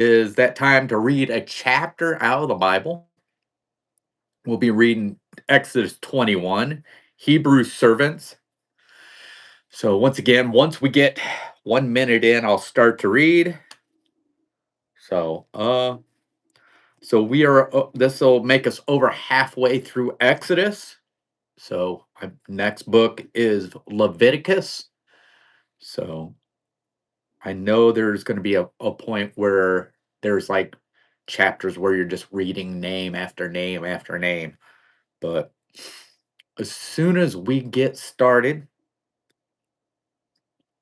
is that time to read a chapter out of the Bible. We'll be reading Exodus 21, Hebrew servants. So once again, once we get 1 minute in, I'll start to read. So, we are. This will make us over halfway through Exodus. So, next book is Leviticus. So, I know there's going to be a point where there's like chapters where you're just reading name after name after name. But as soon as we get started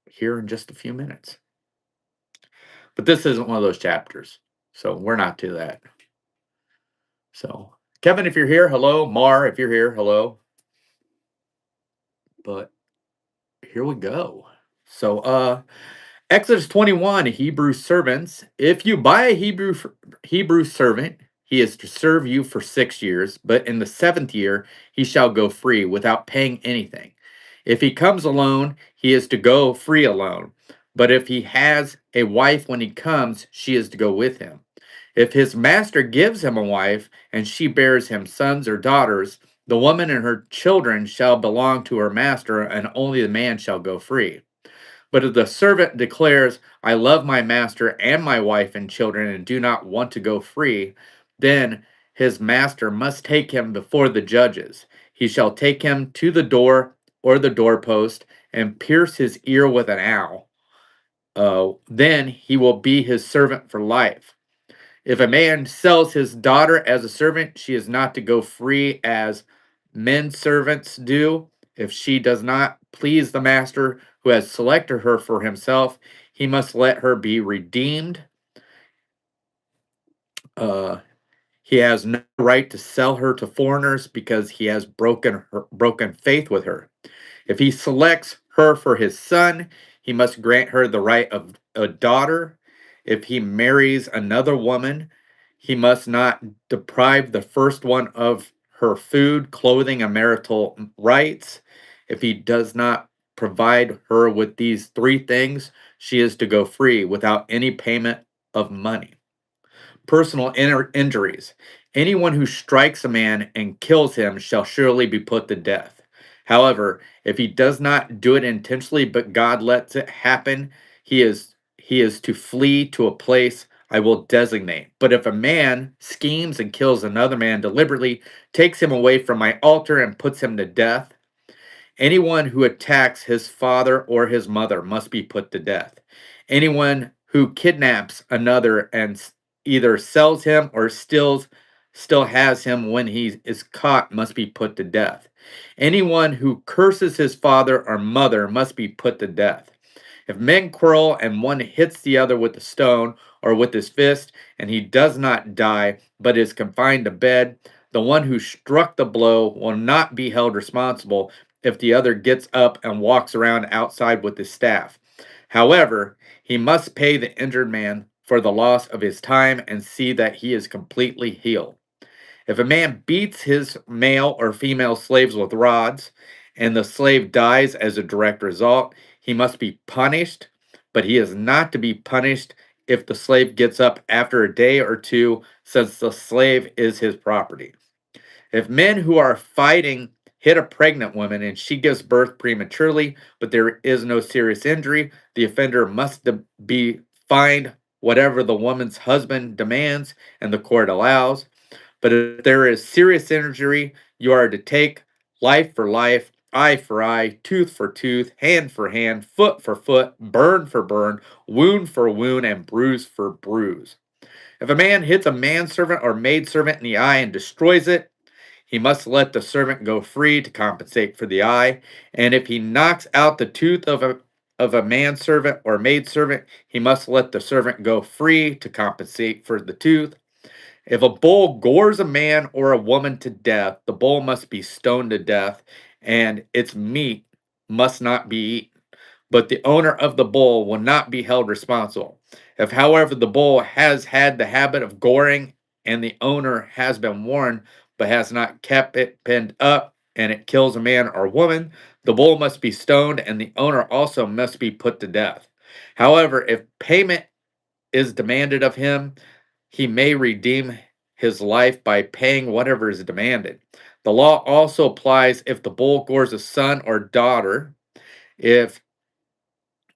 here in just a few minutes. But this isn't one of those chapters. So we're not to that. So, Kevin, if you're here, hello. Mar, if you're here, hello. But here we go. So, Exodus 21, Hebrew servants. If you buy a Hebrew servant, he is to serve you for 6 years, but in the seventh year he shall go free without paying anything. If he comes alone, he is to go free alone. But if he has a wife when he comes, she is to go with him. If his master gives him a wife, and she bears him sons or daughters, the woman and her children shall belong to her master, and only the man shall go free. But if the servant declares, I love my master and my wife and children and do not want to go free, then his master must take him before the judges. He shall take him to the door or the doorpost and pierce his ear with an awl. Then he will be his servant for life. If a man sells his daughter as a servant, she is not to go free as men servants do. If she does not please the master who has selected her for himself, he must let her be redeemed. Uh, he has no right to sell her to foreigners because he has broken faith with her. If he selects her for his son, he must grant her the right of a daughter. If he marries another woman, he must not deprive the first one of her food, clothing, and marital rights. If he does not provide her with these three things, she is to go free without any payment of money. Personal injuries. Anyone who strikes a man and kills him shall surely be put to death. However, if he does not do it intentionally, but God lets it happen, he is to flee to a place I will designate. But if a man schemes and kills another man deliberately, takes him away from my altar and puts him to death, anyone who attacks his father or his mother must be put to death. Anyone who kidnaps another and either sells him or still has him when he is caught must be put to death. Anyone who curses his father or mother must be put to death. If men quarrel and one hits the other with a stone or with his fist, and he does not die, but is confined to bed, the one who struck the blow will not be held responsible if the other gets up and walks around outside with his staff. However, he must pay the injured man for the loss of his time and see that he is completely healed. If a man beats his male or female slaves with rods, and the slave dies as a direct result, he must be punished, but he is not to be punished if the slave gets up after a day or two, since the slave is his property. If men who are fighting hit a pregnant woman and she gives birth prematurely, but there is no serious injury, the offender must be fined whatever the woman's husband demands and the court allows. But if there is serious injury, you are to take life for life, eye for eye, tooth for tooth, hand for hand, foot for foot, burn for burn, wound for wound, and bruise for bruise. If a man hits a manservant or maidservant in the eye and destroys it, he must let the servant go free to compensate for the eye. And if he knocks out the tooth of a manservant or maidservant, he must let the servant go free to compensate for the tooth. If a bull gores a man or a woman to death, the bull must be stoned to death, and its meat must not be eaten. But the owner of the bull will not be held responsible. If, however, the bull has had the habit of goring, and the owner has been warned but has not kept it pinned up, and it kills a man or woman, the bull must be stoned, and the owner also must be put to death. However, if payment is demanded of him, he may redeem his life by paying whatever is demanded. The law also applies if the bull gores a son or daughter. If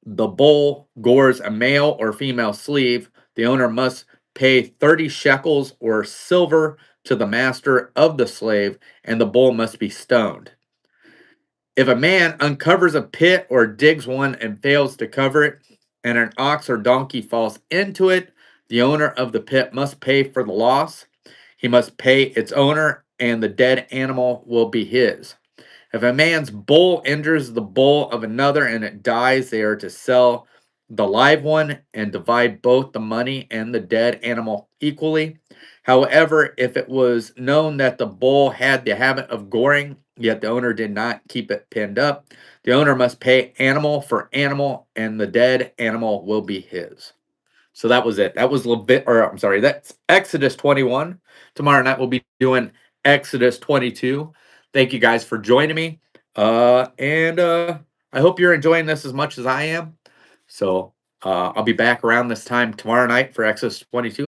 the bull gores a male or female slave, the owner must pay 30 shekels or silver to the master of the slave, and the bull must be stoned. If a man uncovers a pit or digs one and fails to cover it, and an ox or donkey falls into it, the owner of the pit must pay for the loss. He must pay its owner, and the dead animal will be his. If a man's bull injures the bull of another and it dies, they are to sell the live one and divide both the money and the dead animal equally. However, if it was known that the bull had the habit of goring, yet the owner did not keep it pinned up, the owner must pay animal for animal, and the dead animal will be his. So that was it. That was I'm sorry, that's Exodus 21. Tomorrow night we'll be doing Exodus 22. Thank you guys for joining me. And I hope you're enjoying this as much as I am. So I'll be back around this time tomorrow night for Exodus 22.